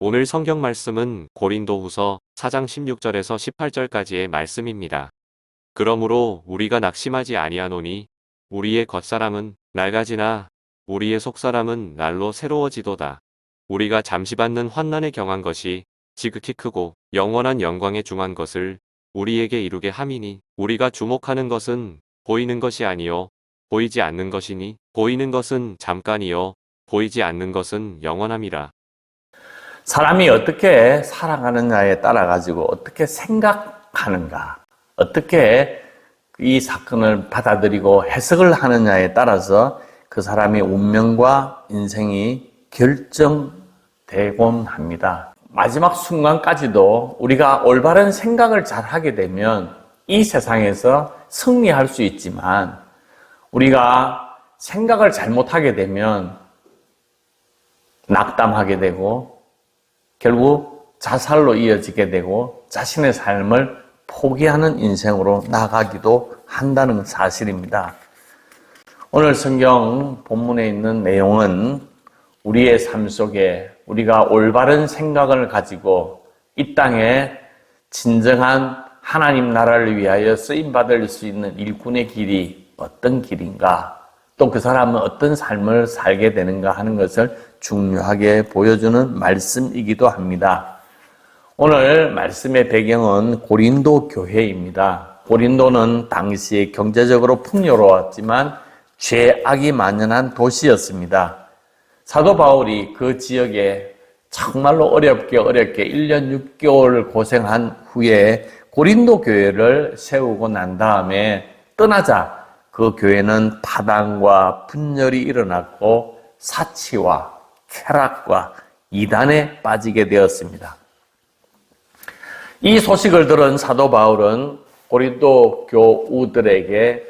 오늘 성경 말씀은 고린도후서 4장 16절에서 18절까지의 말씀입니다. 그러므로 우리가 낙심하지 아니하노니 우리의 겉사람은 낡아지나 우리의 속사람은 날로 새로워지도다. 우리가 잠시 받는 환난에 경한 것이 지극히 크고 영원한 영광에 중한 것을 우리에게 이루게 함이니 우리가 주목하는 것은 보이는 것이 아니요 보이지 않는 것이니 보이는 것은 잠깐이요 보이지 않는 것은 영원함이라. 사람이 어떻게 살아가느냐에 따라 가지고 어떻게 생각하는가, 어떻게 이 사건을 받아들이고 해석을 하느냐에 따라서 그 사람의 운명과 인생이 결정되곤 합니다. 마지막 순간까지도 우리가 올바른 생각을 잘 하게 되면 이 세상에서 승리할 수 있지만, 우리가 생각을 잘못하게 되면 낙담하게 되고 결국 자살로 이어지게 되고 자신의 삶을 포기하는 인생으로 나가기도 한다는 사실입니다. 오늘 성경 본문에 있는 내용은 우리의 삶 속에 우리가 올바른 생각을 가지고 이 땅에 진정한 하나님 나라를 위하여 쓰임받을 수 있는 일꾼의 길이 어떤 길인가, 또 그 사람은 어떤 삶을 살게 되는가 하는 것을 중요하게 보여주는 말씀이기도 합니다. 오늘 말씀의 배경은 고린도 교회입니다. 고린도는 당시에 경제적으로 풍요로웠지만 죄악이 만연한 도시였습니다. 사도 바울이 그 지역에 정말로 어렵게 1년 6개월 고생한 후에 고린도 교회를 세우고 난 다음에 떠나자 그 교회는 파당과 분열이 일어났고 사치와 쾌락과 이단에 빠지게 되었습니다. 이 소식을 들은 사도 바울은 고린도 교우들에게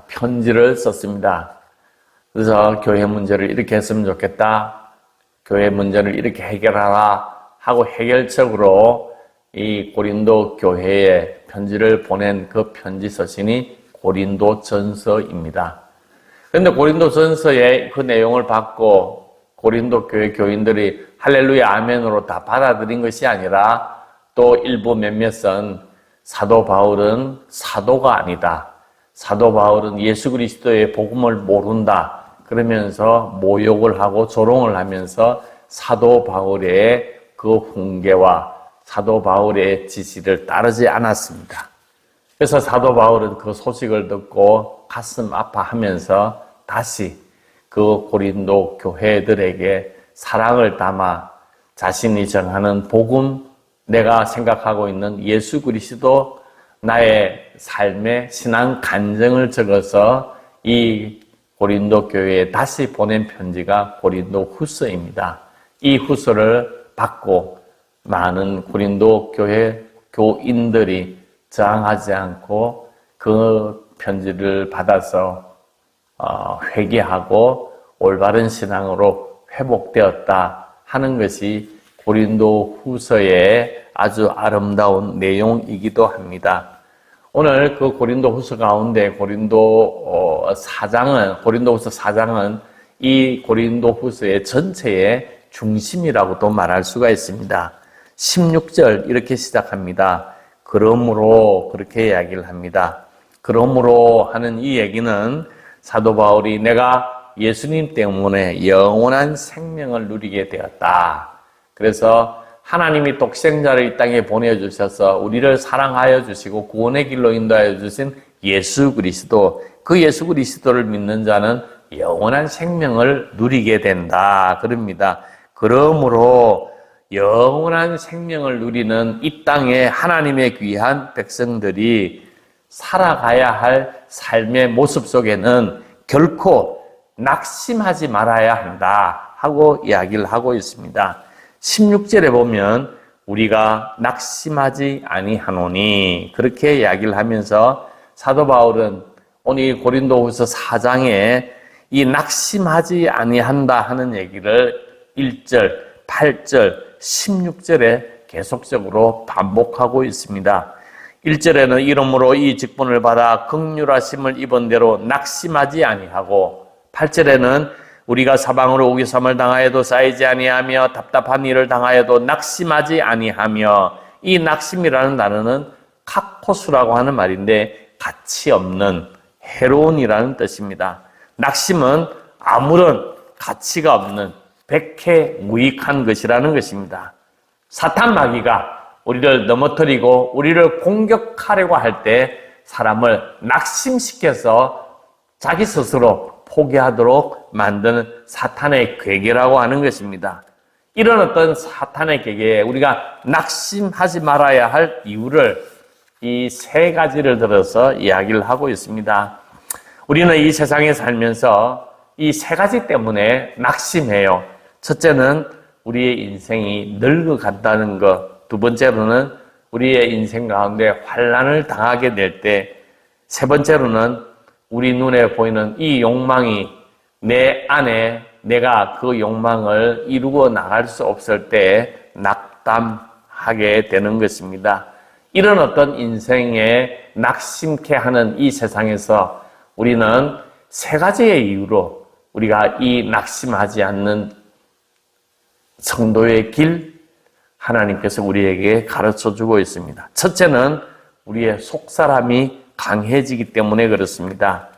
편지를 썼습니다. 그래서 교회 문제를 이렇게 했으면 좋겠다, 교회 문제를 이렇게 해결하라 하고 해결책으로 이 고린도 교회에 편지를 보낸 그 편지 서신이 고린도 전서입니다. 그런데 고린도 전서의 그 내용을 받고 고린도 교회 교인들이 할렐루야 아멘으로 다 받아들인 것이 아니라 또 일부 몇몇은 사도 바울은 사도가 아니다, 사도 바울은 예수 그리스도의 복음을 모른다 그러면서 모욕을 하고 조롱을 하면서 사도 바울의 그 훈계와 사도 바울의 지시를 따르지 않았습니다. 그래서 사도 바울은 그 소식을 듣고 가슴 아파하면서 다시 그 고린도 교회들에게 사랑을 담아 자신이 정하는 복음, 내가 생각하고 있는 예수 그리스도, 나의 삶의 신앙 간증을 적어서 이 고린도 교회에 다시 보낸 편지가 고린도 후서입니다. 이 후서를 받고 많은 고린도 교회 교인들이 저항하지 않고 그 편지를 받아서 회개하고 올바른 신앙으로 회복되었다 하는 것이 고린도 후서의 아주 아름다운 내용이기도 합니다. 오늘 그 고린도 후서 가운데 고린도 후서 4장은 이 고린도 후서의 전체의 중심이라고도 말할 수가 있습니다. 16절 이렇게 시작합니다. 그러므로, 그렇게 이야기를 합니다. 그러므로 하는 이 얘기는 사도 바울이 내가 예수님 때문에 영원한 생명을 누리게 되었다. 그래서 하나님이 독생자를 이 땅에 보내주셔서 우리를 사랑하여 주시고 구원의 길로 인도하여 주신 예수 그리스도, 그 예수 그리스도를 믿는 자는 영원한 생명을 누리게 된다. 그럽니다. 그러므로 영원한 생명을 누리는 이 땅에 하나님의 귀한 백성들이 살아가야 할 삶의 모습 속에는 결코 낙심하지 말아야 한다 하고 이야기를 하고 있습니다. 16절에 보면 우리가 낙심하지 아니하노니 그렇게 이야기를 하면서 사도 바울은 오늘 고린도후서 4장에 이 낙심하지 아니한다 하는 얘기를 1절, 8절, 16절에 계속적으로 반복하고 있습니다. 1절에는 이러므로 이 직분을 받아 긍휼하심을 입은 대로 낙심하지 아니하고, 8절에는 우리가 사방으로 우겨섬을 당하여도 쌓이지 아니하며 답답한 일을 당하여도 낙심하지 아니하며, 이 낙심이라는 단어는 카코스라고 하는 말인데 가치 없는, 해로운이라는 뜻입니다. 낙심은 아무런 가치가 없는 백해무익한 것이라는 것입니다. 사탄 마귀가 우리를 넘어뜨리고 우리를 공격하려고 할 때 사람을 낙심시켜서 자기 스스로 포기하도록 만드는 사탄의 괴계라고 하는 것입니다. 이런 어떤 사탄의 괴계에 우리가 낙심하지 말아야 할 이유를 이 세 가지를 들어서 이야기를 하고 있습니다. 우리는 이 세상에 살면서 이 세 가지 때문에 낙심해요. 첫째는 우리의 인생이 늙어간다는 것, 두 번째로는 우리의 인생 가운데 환난을 당하게 될 때, 세 번째로는 우리 눈에 보이는 이 욕망이 내 안에 내가 그 욕망을 이루어 나갈 수 없을 때 낙담하게 되는 것입니다. 이런 어떤 인생에 낙심케 하는 이 세상에서 우리는 세 가지의 이유로 우리가 이 낙심하지 않는 성도의 길, 하나님께서 우리에게 가르쳐 주고 있습니다. 첫째는 우리의 속사람이 강해지기 때문에 그렇습니다.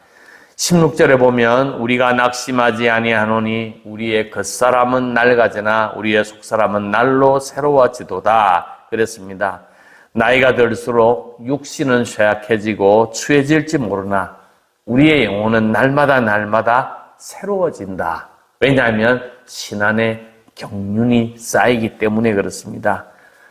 16절에 보면 우리가 낙심하지 아니하노니 우리의 겉사람은 낡아지나 우리의 속사람은 날로 새로워지도다 그랬습니다. 나이가 들수록 육신은 쇠약해지고 추해질지 모르나 우리의 영혼은 날마다 새로워진다. 왜냐하면 신안에 경륜이 쌓이기 때문에 그렇습니다.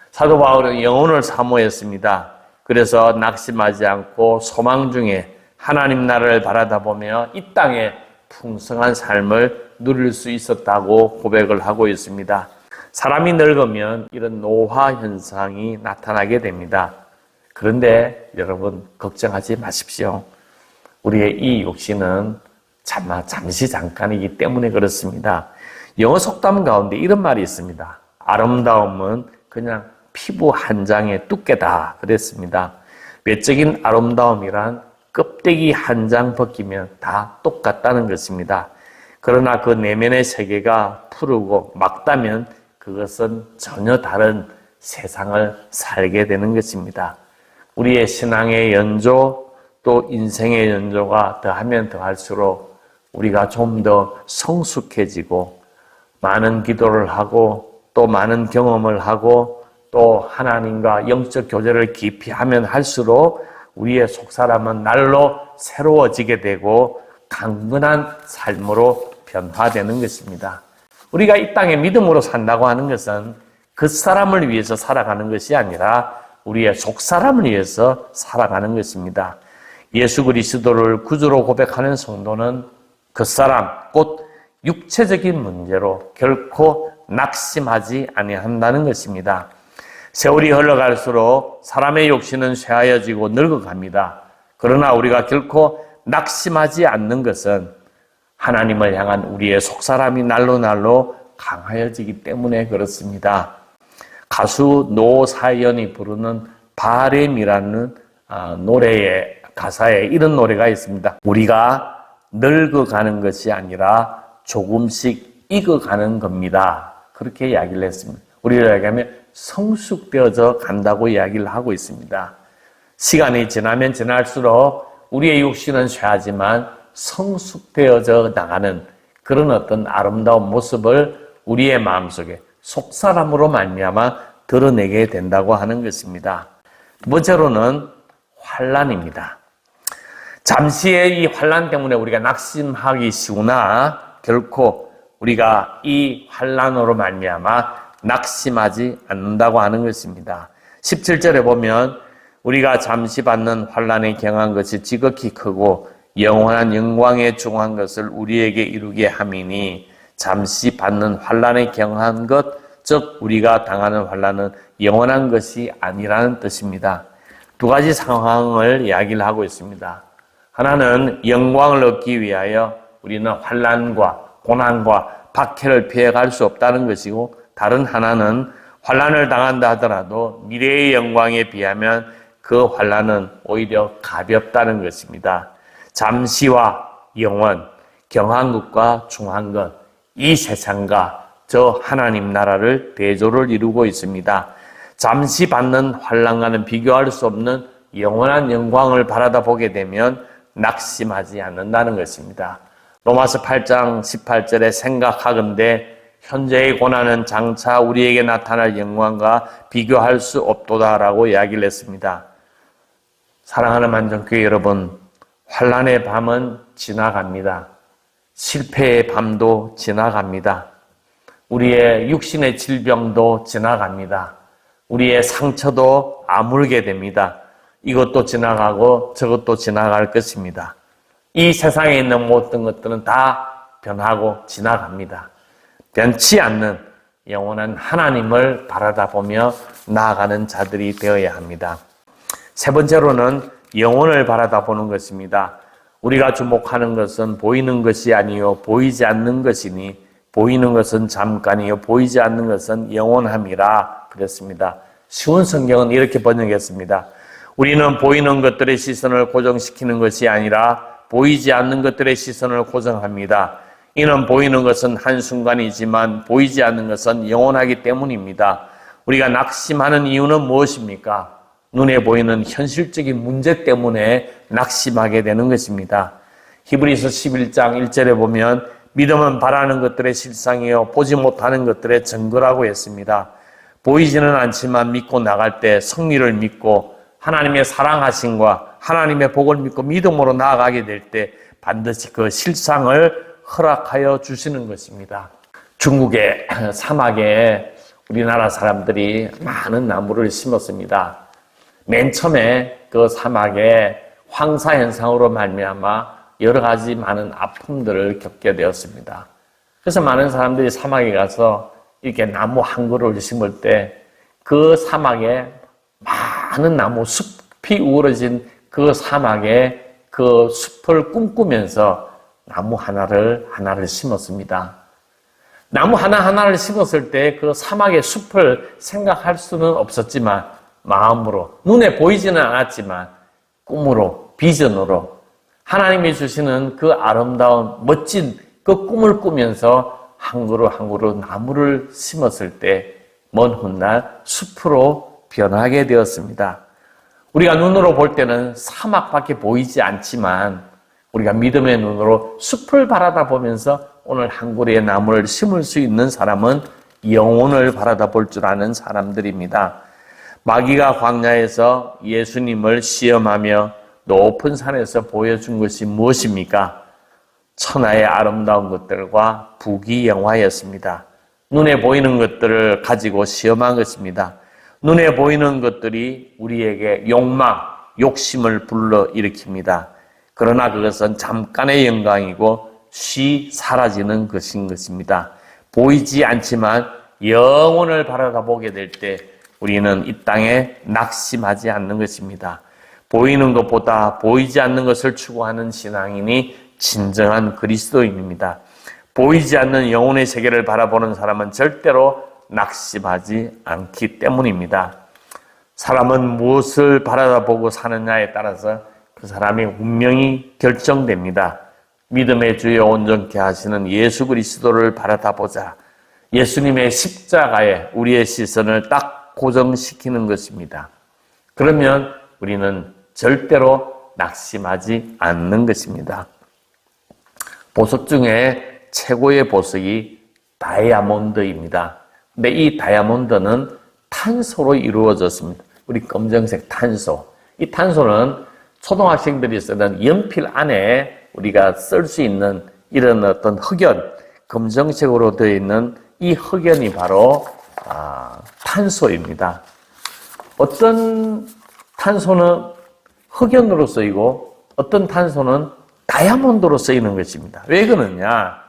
사도 바울은 영혼을 사모했습니다. 그래서 낙심하지 않고 소망 중에 하나님 나라를 바라다보며 이 땅에 풍성한 삶을 누릴 수 있었다고 고백을 하고 있습니다. 사람이 늙으면 이런 노화 현상이 나타나게 됩니다. 그런데 여러분 걱정하지 마십시오. 우리의 이 육신은 잠시 잠깐이기 때문에 그렇습니다. 영어 속담 가운데 이런 말이 있습니다. 아름다움은 그냥 피부 한 장의 두께다 그랬습니다. 외적인 아름다움이란 껍데기 한 장 벗기면 다 똑같다는 것입니다. 그러나 그 내면의 세계가 푸르고 맑다면 그것은 전혀 다른 세상을 살게 되는 것입니다. 우리의 신앙의 연조 또 인생의 연조가 더하면 더할수록 우리가 좀 더 성숙해지고 많은 기도를 하고 또 많은 경험을 하고 또 하나님과 영적 교제를 깊이 하면 할수록 우리의 속사람은 날로 새로워지게 되고 강건한 삶으로 변화되는 것입니다. 우리가 이 땅에 믿음으로 산다고 하는 것은 그 사람을 위해서 살아가는 것이 아니라 우리의 속사람을 위해서 살아가는 것입니다. 예수 그리스도를 구주로 고백하는 성도는 그 사람, 곧 육체적인 문제로 결코 낙심하지 아니한다는 것입니다. 세월이 흘러갈수록 사람의 욕심은 쇠하여지고 늙어갑니다. 그러나 우리가 결코 낙심하지 않는 것은 하나님을 향한 우리의 속사람이 날로 강하여지기 때문에 그렇습니다. 가수 노사연이 부르는 바램이라는 노래의 가사에 이런 노래가 있습니다. 우리가 늙어가는 것이 아니라 조금씩 익어가는 겁니다. 그렇게 이야기를 했습니다. 우리로 얘기하면 성숙되어져 간다고 이야기를 하고 있습니다. 시간이 지나면 지날수록 우리의 육신은 쇠하지만 성숙되어져 나가는 그런 어떤 아름다운 모습을 우리의 마음속에 속사람으로 말미암아 드러내게 된다고 하는 것입니다. 두 번째로는 환난입니다. 잠시의 이 환난 때문에 우리가 낙심하기 쉬우나 결코 우리가 이 환난으로 말미암아 낙심하지 않는다고 하는 것입니다. 17절에 보면 우리가 잠시 받는 환난에 경한 것이 지극히 크고 영원한 영광에 중한 것을 우리에게 이루게 함이니 잠시 받는 환난에 경한 것, 즉 우리가 당하는 환난은 영원한 것이 아니라는 뜻입니다. 두 가지 상황을 이야기를 하고 있습니다. 하나는 영광을 얻기 위하여 우리는 환난과 고난과 박해를 피해갈 수 없다는 것이고, 다른 하나는 환난을 당한다 하더라도 미래의 영광에 비하면 그 환난은 오히려 가볍다는 것입니다. 잠시와 영원, 경한 것과 중한 것, 이 세상과 저 하나님 나라를 대조를 이루고 있습니다. 잠시 받는 환난과는 비교할 수 없는 영원한 영광을 바라다 보게 되면 낙심하지 않는다는 것입니다. 로마서 8장 18절에 생각하건대 현재의 고난은 장차 우리에게 나타날 영광과 비교할 수 없도다라고 이야기를 했습니다. 사랑하는 만정교회 여러분, 환난의 밤은 지나갑니다. 실패의 밤도 지나갑니다. 우리의 육신의 질병도 지나갑니다. 우리의 상처도 아물게 됩니다. 이것도 지나가고 저것도 지나갈 것입니다. 이 세상에 있는 모든 것들은 다 변하고 지나갑니다. 변치 않는 영원한 하나님을 바라다 보며 나아가는 자들이 되어야 합니다. 세 번째로는 영혼을 바라다 보는 것입니다. 우리가 주목하는 것은 보이는 것이 아니요 보이지 않는 것이니 보이는 것은 잠깐이요 보이지 않는 것은 영원함이라 그랬습니다. 쉬운 성경은 이렇게 번역했습니다. 우리는 보이는 것들의 시선을 고정시키는 것이 아니라 보이지 않는 것들의 시선을 고정합니다. 이는 보이는 것은 한순간이지만 보이지 않는 것은 영원하기 때문입니다. 우리가 낙심하는 이유는 무엇입니까? 눈에 보이는 현실적인 문제 때문에 낙심하게 되는 것입니다. 히브리서 11장 1절에 보면 믿음은 바라는 것들의 실상이요 보지 못하는 것들의 증거라고 했습니다. 보이지는 않지만 믿고 나갈 때 성리를 믿고 하나님의 사랑하심과 하나님의 복을 믿고 믿음으로 나아가게 될 때 반드시 그 실상을 허락하여 주시는 것입니다. 중국의 사막에 우리나라 사람들이 많은 나무를 심었습니다. 맨 처음에 그 사막에 황사 현상으로 말미암아 여러 가지 많은 아픔들을 겪게 되었습니다. 그래서 많은 사람들이 사막에 가서 이렇게 나무 한 그루를 심을 때 그 사막에 많은 나무 숲이 우러진 그 사막에 그 숲을 꿈꾸면서 나무 하나를 심었습니다. 나무 하나를 심었을 때 그 사막의 숲을 생각할 수는 없었지만 마음으로, 눈에 보이지는 않았지만 꿈으로, 비전으로 하나님이 주시는 그 아름다운 멋진 그 꿈을 꾸면서 한 그루 한 그루 나무를 심었을 때 먼 훗날 숲으로 변하게 되었습니다. 우리가 눈으로 볼 때는 사막밖에 보이지 않지만 우리가 믿음의 눈으로 숲을 바라다 보면서 오늘 한 그루의 나무를 심을 수 있는 사람은 영혼을 바라다 볼 줄 아는 사람들입니다. 마귀가 광야에서 예수님을 시험하며 높은 산에서 보여준 것이 무엇입니까? 천하의 아름다운 것들과 부귀영화였습니다. 눈에 보이는 것들을 가지고 시험한 것입니다. 눈에 보이는 것들이 우리에게 욕망, 욕심을 불러일으킵니다. 그러나 그것은 잠깐의 영광이고 쉬 사라지는 것인 것입니다. 보이지 않지만 영혼을 바라다 보게 될 때 우리는 이 땅에 낙심하지 않는 것입니다. 보이는 것보다 보이지 않는 것을 추구하는 신앙인이 진정한 그리스도인입니다. 보이지 않는 영혼의 세계를 바라보는 사람은 절대로 낙심하지 않기 때문입니다. 사람은 무엇을 바라보고 사느냐에 따라서 그 사람의 운명이 결정됩니다. 믿음의 주여 온전케 하시는 예수 그리스도를 바라다보자. 예수님의 십자가에 우리의 시선을 딱 고정시키는 것입니다. 그러면 우리는 절대로 낙심하지 않는 것입니다. 보석 중에 최고의 보석이 다이아몬드입니다. 근데 이 다이아몬드는 탄소로 이루어졌습니다. 우리 검정색 탄소. 이 탄소는 초등학생들이 쓰는 연필 안에 우리가 쓸 수 있는 이런 어떤 흑연, 검정색으로 되어 있는 이 흑연이 바로 탄소입니다. 어떤 탄소는 흑연으로 쓰이고 어떤 탄소는 다이아몬드로 쓰이는 것입니다. 왜 그러냐?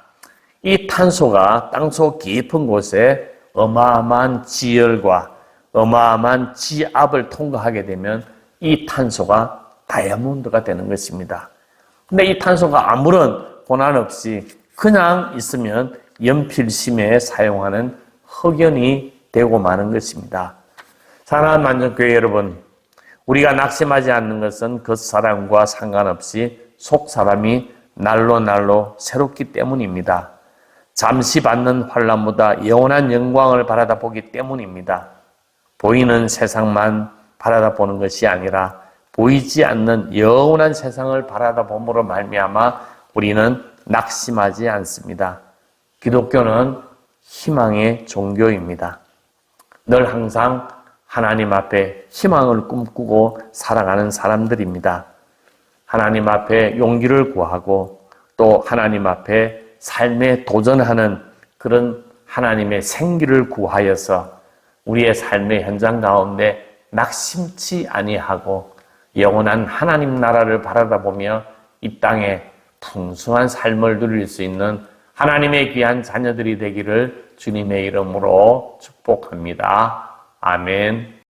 이 탄소가 땅속 깊은 곳에 어마어마한 지열과 어마어마한 지압을 통과하게 되면 이 탄소가 다이아몬드가 되는 것입니다. 근데 이 탄소가 아무런 고난 없이 그냥 있으면 연필심에 사용하는 흑연이 되고 마는 것입니다. 사랑하는 만정교회 여러분, 우리가 낙심하지 않는 것은 겉사람과 상관없이 속사람이 날로 날로 새롭기 때문입니다. 잠시 받는 환난보다 영원한 영광을 바라다 보기 때문입니다. 보이는 세상만 바라다 보는 것이 아니라 보이지 않는 영원한 세상을 바라다 봄으로 말미암아 우리는 낙심하지 않습니다. 기독교는 희망의 종교입니다. 늘 항상 하나님 앞에 희망을 꿈꾸고 살아가는 사람들입니다. 하나님 앞에 용기를 구하고 또 하나님 앞에 삶에 도전하는 그런 하나님의 생기를 구하여서 우리의 삶의 현장 가운데 낙심치 아니하고 영원한 하나님 나라를 바라다보며 이 땅에 풍성한 삶을 누릴 수 있는 하나님의 귀한 자녀들이 되기를 주님의 이름으로 축복합니다. 아멘.